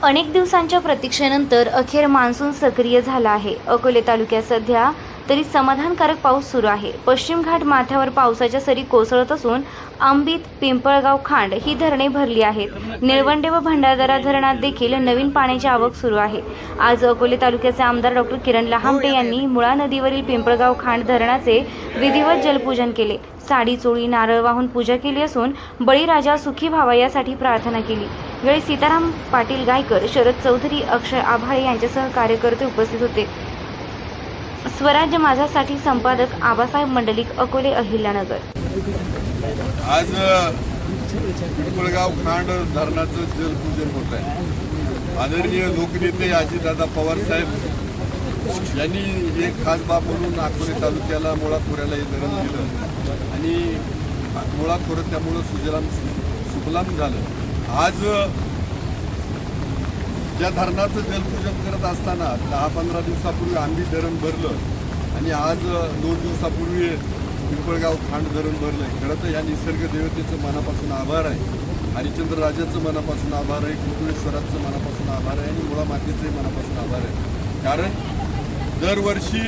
अनेक दिवसांच्या प्रतीक्षेनंतर अखेर मान्सून सक्रिय झाला आहे। अकोले तालुक्यात सध्या तरी समाधानकारक पाऊस सुरू आहे। पश्चिम घाट माथ्यावर पावसाच्या सरी कोसळत असून आंबीत, पिंपळगाव, खांड ही धरणे भरली आहेत। निळवंडे व भंडारदरा धरणात देखील नवीन पाण्याची आवक सुरू आहे। आज अकोले तालुक्याचे आमदार डॉ. किरण लहामटे यांनी मुळा नदीवरील पिंपळगाव खांड धरणाचे विधिवत जलपूजन केले। साडी चोळी नारळ वाहून पूजा केली असून बळीराजा सुखी व्हावा यासाठी प्रार्थना केली। वेळी सीताराम पाटील गायकर, शरद चौधरी, अक्षय आभाळे यांच्यासह कार्यकर्ते उपस्थित होते। स्वराज्य माझासाठी संपादक आबासाहेब मंडलिक, अकोले, अहिल्यानगर। आज पिंपळगाव खांड धरणाचं जलपूजन होत आहे। आदरणीय लोकनेते अजितदादा पवार साहेब यांनी हे खास बाब म्हणून अकोले तालुक्याला मुळा खोऱ्याला हे धरण दिलं आणि मुळा खोरं त्यामुळं सुफलाम झालं। आज ज्या धरणाचं जलपूजन करत असताना 10-15 दिवसापूर्वी आंबी धरण भरलं आणि आज 2 दिवसापूर्वी पिंपळगाव खांड धरण भरलं। खरं तर या निसर्ग देवतेचं मनापासून आभार आहे, हरिश्चंद्र राजाचं मनापासून आभार आहे, कुकुळेश्वराचं मनापासून आभार आहे आणि मुळा मातेचंही मनापासून आभार आहे। कारण दरवर्षी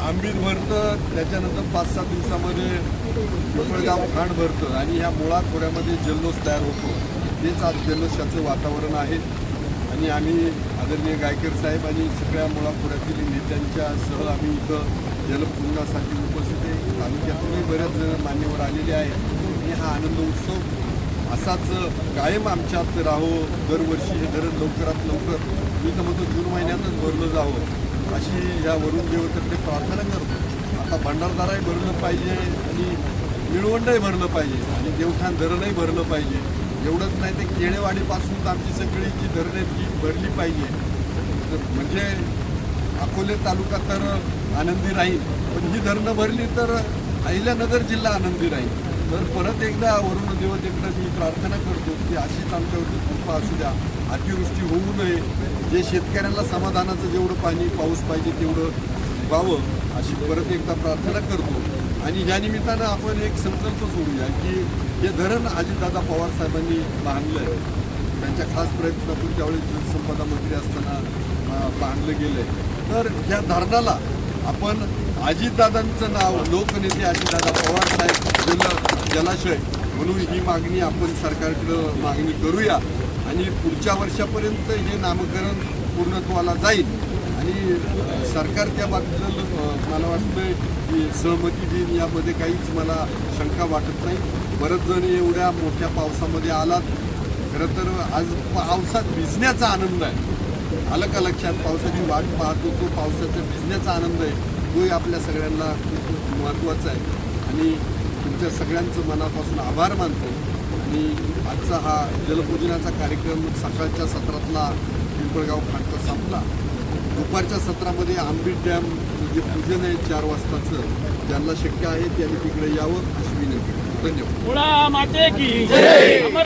आंबीत भरतं, त्याच्यानंतर 5-7 दिवसामध्ये पिंपळगाव खांड भरतं आणि ह्या मुळा खोऱ्यामध्ये जल्लोष तयार होतो। तेच आज जल्लोषाचं वातावरण आहे आणि आम्ही आदरणीय गायकर साहेब आणि सगळ्या मुळा खोऱ्यातील नेत्यांच्या सह आम्ही इथं जलपूजनासाठी उपस्थित आहे। तालुक्यातूनही बरेच जण मान्यवर आलेले आहेत आणि हा आनंद उत्सव असाच कायम आमच्यात राहो। दरवर्षी हे धरण लवकरात लवकर, मी तर म्हणतो जून महिन्यातच भरलं जावं अशी ह्या वरुण देवतेकडे प्रार्थना करतो। आता भंडारदाराही भरलं पाहिजे आणि निळवंडही भरलं पाहिजे आणि देवठाण धरणही भरलं पाहिजे। एवढंच नाही तर केळेवाडीपासून आमची सगळी जी धरणं ती भरली पाहिजे, म्हणजे अकोले तालुका तर आनंदी राहील, पण ही धरणं भरली तर अहिल्यानगर जिल्हा आनंदी राहील। तर परत एकदा वरुण देवतेकडे मी प्रार्थना करतो की अशीच आमच्यावरती कृपा असू द्या, अतिवृष्टी होऊ नये, जे शेतकऱ्यांना समाधानाचं जेवढं पाणी पाऊस पाहिजे तेवढं व्हावं अशी परत एकदा प्रार्थना करतो। आणि या निमित्तानं आपण एक संकल्प सोडूया की हे धरण अजितदादा पवार साहेबांनी बांधलं आहे, त्यांच्या खास प्रयत्नातून त्यावेळी जलसंपदा मंत्री असताना बांधलं गेलं आहे। तर या धरणाला आपण अजितदादांचं नाव, लोकनेते अजितदादा पवार साहेब जलाशय म्हणून ही मागणी आपण सरकारकडं मागणी करूया आणि पुढच्या वर्षापर्यंत हे नामकरण पूर्णत्वाला जाईल आणि सरकार त्या बाबतीत मला वाटतं की सहमती देईन, यामध्ये काहीच मला शंका वाटत नाही। बरेच जण एवढ्या मोठ्या पावसामध्ये आलात, खरं तर आज पावसात भिजण्याचा आनंद आहे, आलं का लक्षात? पावसाची वाट पाहतो, तो पावसाचा भिजण्याचा आनंद आहे, तोही आपल्या सगळ्यांना खूप महत्त्वाचा आहे आणि तुमच्या सगळ्यांचं मनापासून आभार मानतो। आणि आजचा हा जलपूजनाचा कार्यक्रम सकाळच्या सत्रातला पिंपळगाव खांडचा संपला। दुपारच्या सत्रामध्ये आंबी डॅम जे पूजन आहे 4 वाजताचं, ज्यांना शक्य आहे त्यांनी तिकडे यावं अशी विनंती। धन्यवाद।